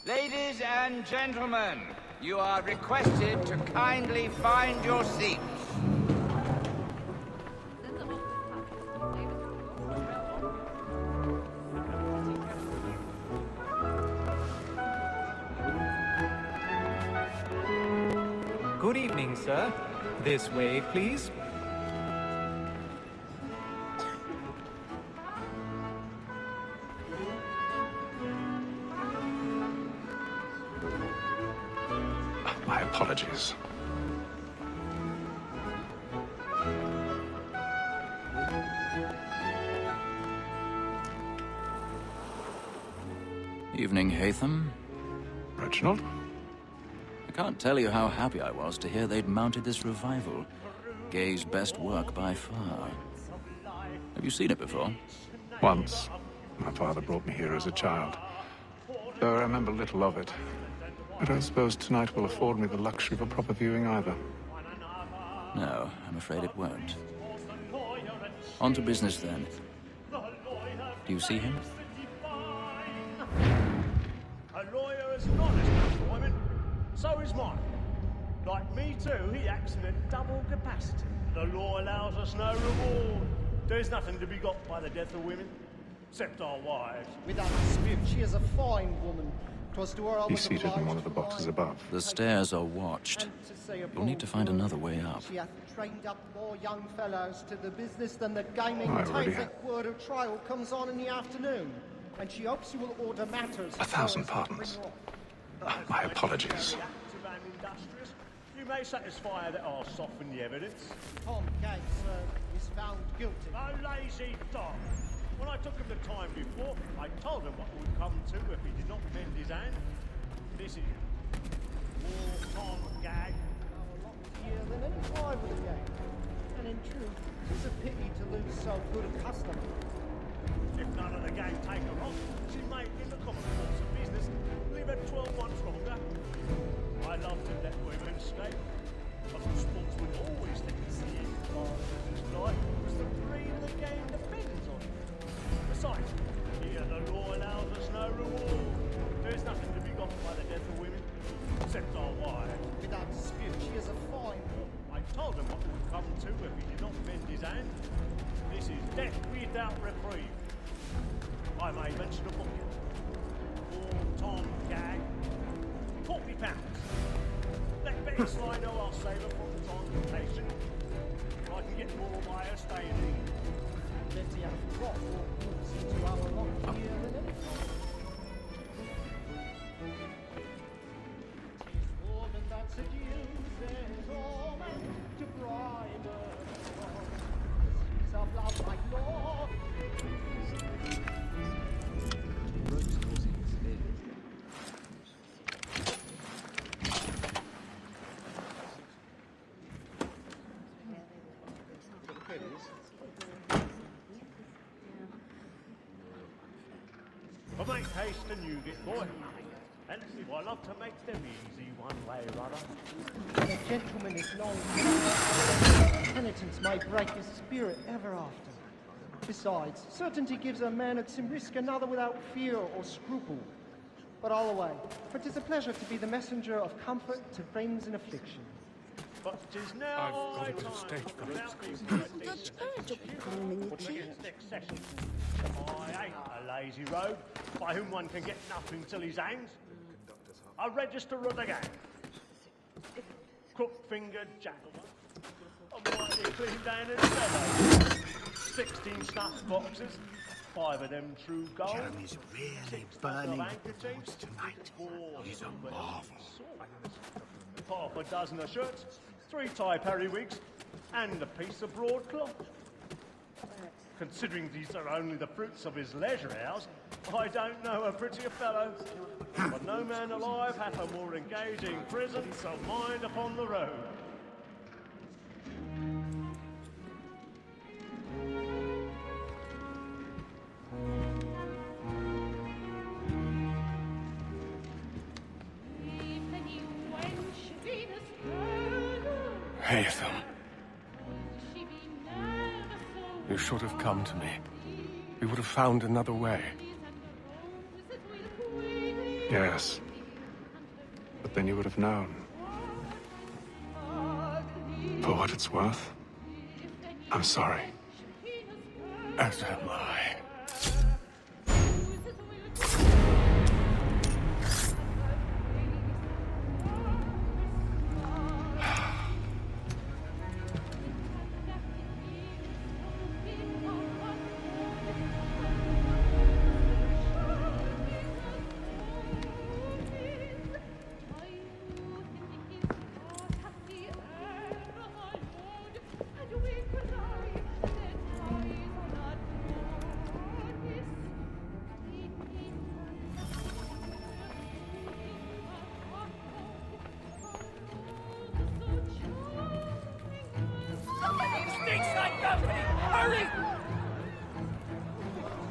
Ladies and gentlemen, you are requested to kindly find your seats. Good evening, sir. This way, please. My apologies. Evening, Haytham. Reginald? I can't tell you how happy I was to hear they'd mounted this revival. Gay's best work by far. Have you seen it before? Once. My father brought me here as a child. Though I remember little of it. I don't suppose tonight will afford me the luxury of a proper viewing either. No, I'm afraid it won't. On to business then. Do you see him? A lawyer is an honest man for women. So is mine. Like me too, he acts in a double capacity. The law allows us no reward. There's nothing to be got by the death of women, except our wives. Without dispute, she is a fine woman. 'Twas to her I was He's seated in one of the boxes above. The stairs are watched. You'll need to find another way up. She hath trained up more young fellows to the business than the gaming I already Tazek word of trial comes on in the afternoon. And she hopes you will order matters. 1,000 pardons. My apologies. You may satisfy that I'll soften the evidence. Tom Gates is found guilty. A lazy dog. When I took him the time before, I told him what would come to if he did not mend his hand. This is more Tom Gag. A lot here than any rival game. And in truth, it's a pity to lose so good a customer. If none of the gang take her off, she may, in the common course of business, leave her 12 months longer. I love to let women escape. But the sportsman always thinks the end of our business life was the breed of the game depends on it. Besides, here the law allows us no reward. There's nothing to be got by the death of women, except our wives. Without dispute, she is a fine woman. I told him what would come to if he did not bend his hand. This is death without reprieve. I may mention a book. For Tom Gag, £40. Let Betty Sly know I'll save her from transportation. I can get more by her staying in. Betty hath brought more goods into our lot here than any time. Tis woman that seduces all men to bribe her. The seas of love like law. But make haste and you get boy. And I love to make them easy one way or other. The gentleman is long. Penitence may break his spirit ever after. Besides, certainty gives a man at some risk another without fear or scruple. But all away, for 'tis a pleasure to be the messenger of comfort to friends in affliction. But 'tis now I've got a bit of stage fright. next session. I ain't a lazy rogue by whom one can get nothing till his hangs. A register of the gang. Crook-fingered jackal. A mighty clean down in cellar. 16 snuff boxes. 5 of them true gold. Jeremy's really burning boards tonight. He's a marvel. Half a dozen of shirts, 3 tie periwigs, and a piece of broadcloth. Considering these are only the fruits of his leisure hours, I don't know a prettier fellow. But no man alive hath a more engaging presence of mind upon the road. Haytham. You should have come to me. We would have found another way. Yes, but then you would have known. For what it's worth, I'm sorry. As am I.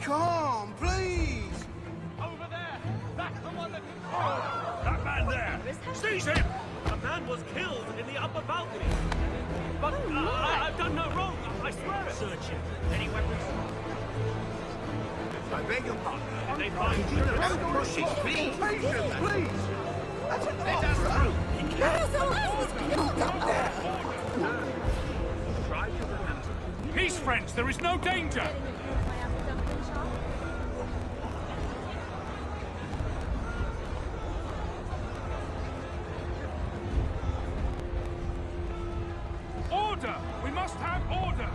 Come, please! Over there! That's the one that... Oh, that man there! Seize him! A man was killed in the upper balcony. But I've done no wrong, I swear it. Search him. Any weapons? I beg your pardon. Did they find you? Pushing, please! Patience, please! That's a Let us through! Try to remember. Peace, friends! There is no danger! Order! We must have order!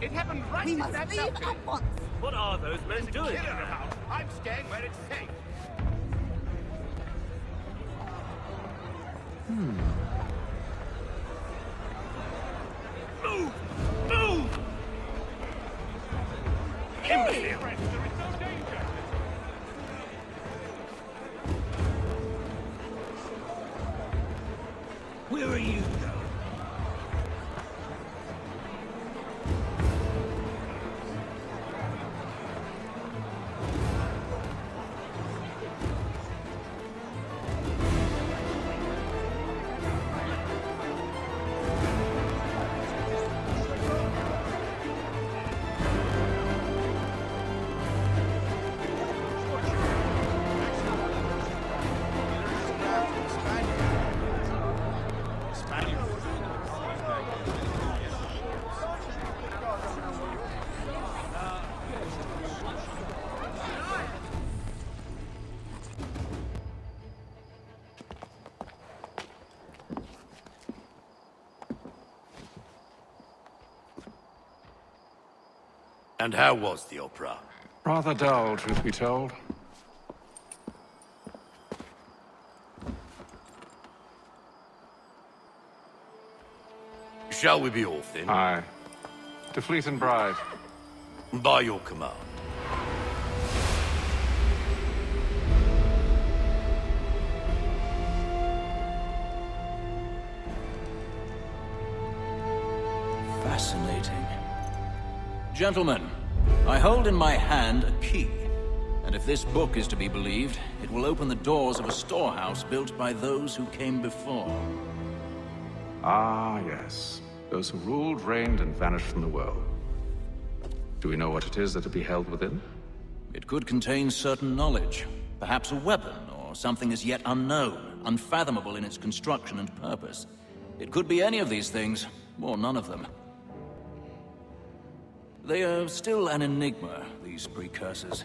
It happened right We in must that leave balcony. at once. What are those men doing? Killer about. I'm staying where it's safe. Move! Move! Imbecile! Friends, there is no danger! Where are you going? And how was the opera? Rather dull, truth be told. Shall we be off then? Aye. To Fleet and Bride. By your command. Fascinating. Gentlemen, I hold in my hand a key. And if this book is to be believed, it will open the doors of a storehouse built by those who came before. Ah, yes. Those who ruled, reigned, and vanished from the world. Do we know what it is that will be held within? It could contain certain knowledge. Perhaps a weapon, or something as yet unknown, unfathomable in its construction and purpose. It could be any of these things, or none of them. They are still an enigma, these precursors.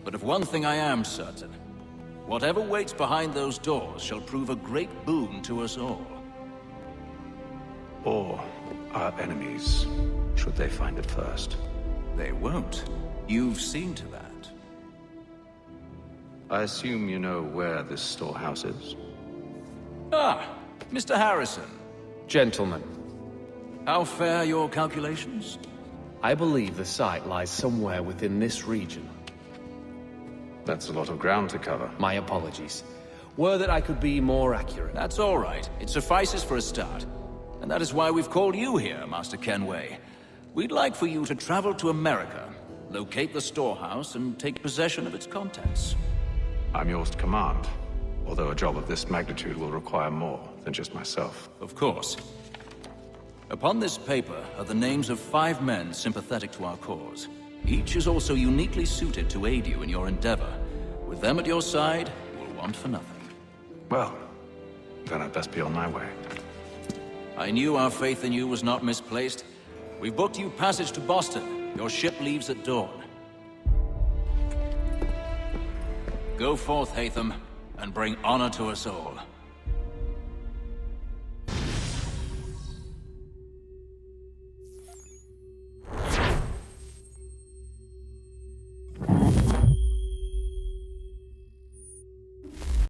But of one thing I am certain. Whatever waits behind those doors shall prove a great boon to us all. Or our enemies, should they find it first. They won't. You've seen to that. I assume you know where this storehouse is? Ah, Mr. Harrison. Gentlemen, How fare your calculations? I believe the site lies somewhere within this region. That's a lot of ground to cover. My apologies. Were that I could be more accurate. That's all right. It suffices for a start. And that is why we've called you here, Master Kenway. We'd like for you to travel to America, locate the storehouse, and take possession of its contents. I'm yours to command, although a job of this magnitude will require more than just myself. Of course. Upon this paper are the names of 5 men sympathetic to our cause. Each is also uniquely suited to aid you in your endeavor. With them at your side, you will want for nothing. Well, then I'd best be on my way. I knew our faith in you was not misplaced. We've booked you passage to Boston. Your ship leaves at dawn. Go forth, Hatham, and bring honor to us all.